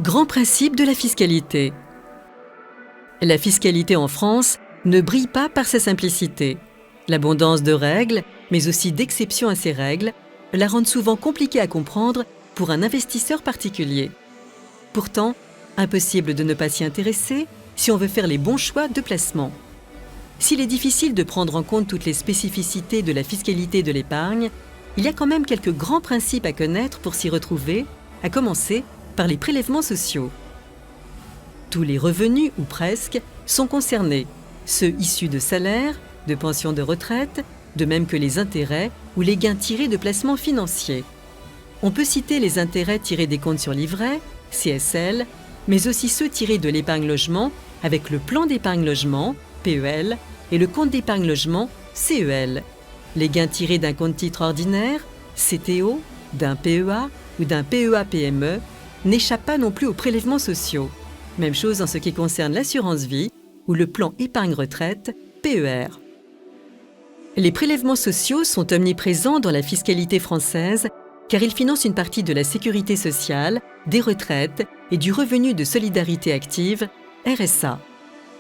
Grand principe de la fiscalité. La fiscalité en France ne brille pas par sa simplicité. L'abondance de règles, mais aussi d'exceptions à ces règles, la rendent souvent compliquée à comprendre pour un investisseur particulier. Pourtant, impossible de ne pas s'y intéresser si on veut faire les bons choix de placement. S'il est difficile de prendre en compte toutes les spécificités de la fiscalité de l'épargne, il y a quand même quelques grands principes à connaître pour s'y retrouver, à commencer par les prélèvements sociaux. Tous les revenus, ou presque, sont concernés, ceux issus de salaires, de pensions de retraite, de même que les intérêts ou les gains tirés de placements financiers. On peut citer les intérêts tirés des comptes sur livret, CSL, mais aussi ceux tirés de l'épargne logement avec le plan d'épargne logement, PEL, et le compte d'épargne logement, CEL. Les gains tirés d'un compte titre ordinaire, CTO, d'un PEA ou d'un PEA-PME n'échappent pas non plus aux prélèvements sociaux. Même chose en ce qui concerne l'assurance vie ou le plan épargne-retraite, PER. Les prélèvements sociaux sont omniprésents dans la fiscalité française car ils financent une partie de la sécurité sociale, des retraites et du revenu de solidarité active, RSA.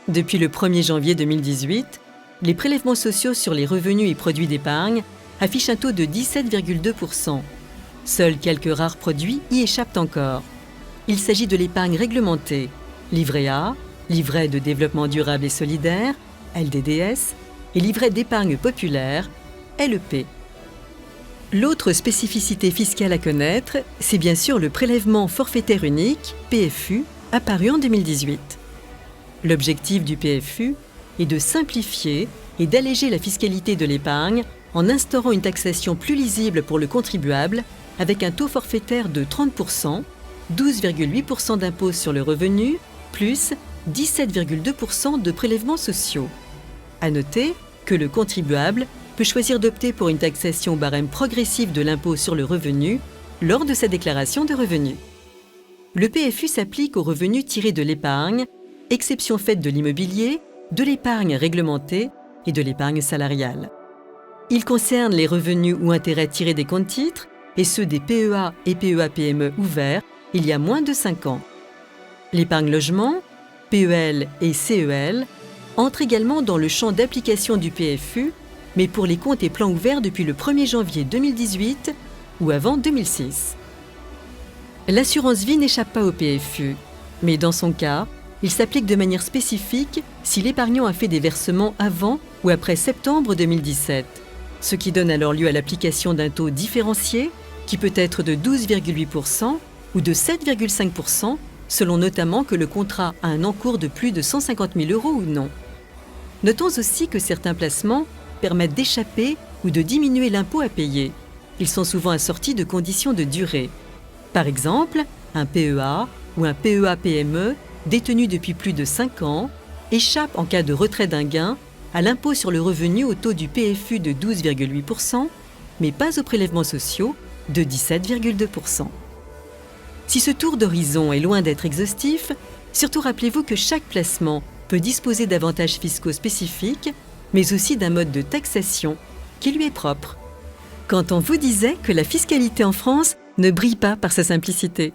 Depuis le 1er janvier 2018, les prélèvements sociaux sur les revenus et produits d'épargne affichent un taux de 17,2%. Seuls quelques rares produits y échappent encore. Il s'agit de l'épargne réglementée, livret A, livret de développement durable et solidaire, LDDS, et livret d'épargne populaire, LEP. L'autre spécificité fiscale à connaître, c'est bien sûr le prélèvement forfaitaire unique, PFU, apparu en 2018. L'objectif du PFU est de simplifier et d'alléger la fiscalité de l'épargne en instaurant une taxation plus lisible pour le contribuable avec un taux forfaitaire de 30%, 12,8% d'impôt sur le revenu, plus 17,2% de prélèvements sociaux. À noter que le contribuable peut choisir d'opter pour une taxation barème progressive de l'impôt sur le revenu lors de sa déclaration de revenus. Le PFU s'applique aux revenus tirés de l'épargne, exception faite de l'immobilier, de l'épargne réglementée et de l'épargne salariale. Il concerne les revenus ou intérêts tirés des comptes titres et ceux des PEA et PEA-PME ouverts il y a moins de 5 ans. L'épargne logement, PEL et CEL entrent également dans le champ d'application du PFU, mais pour les comptes et plans ouverts depuis le 1er janvier 2018 ou avant 2006. L'assurance vie n'échappe pas au PFU, mais dans son cas, il s'applique de manière spécifique si l'épargnant a fait des versements avant ou après septembre 2017, ce qui donne alors lieu à l'application d'un taux différencié qui peut être de 12,8% ou de 7,5% selon notamment que le contrat a un encours de plus de 150 000 € ou non. Notons aussi que certains placements permettent d'échapper ou de diminuer l'impôt à payer. Ils sont souvent assortis de conditions de durée. Par exemple, un PEA ou un PEA-PME détenu depuis plus de 5 ans échappe en cas de retrait d'un gain à l'impôt sur le revenu au taux du PFU de 12,8%, mais pas aux prélèvements sociaux de 17,2%. Si ce tour d'horizon est loin d'être exhaustif, surtout rappelez-vous que chaque placement peut disposer d'avantages fiscaux spécifiques, mais aussi d'un mode de taxation qui lui est propre. Quand on vous disait que la fiscalité en France ne brille pas par sa simplicité.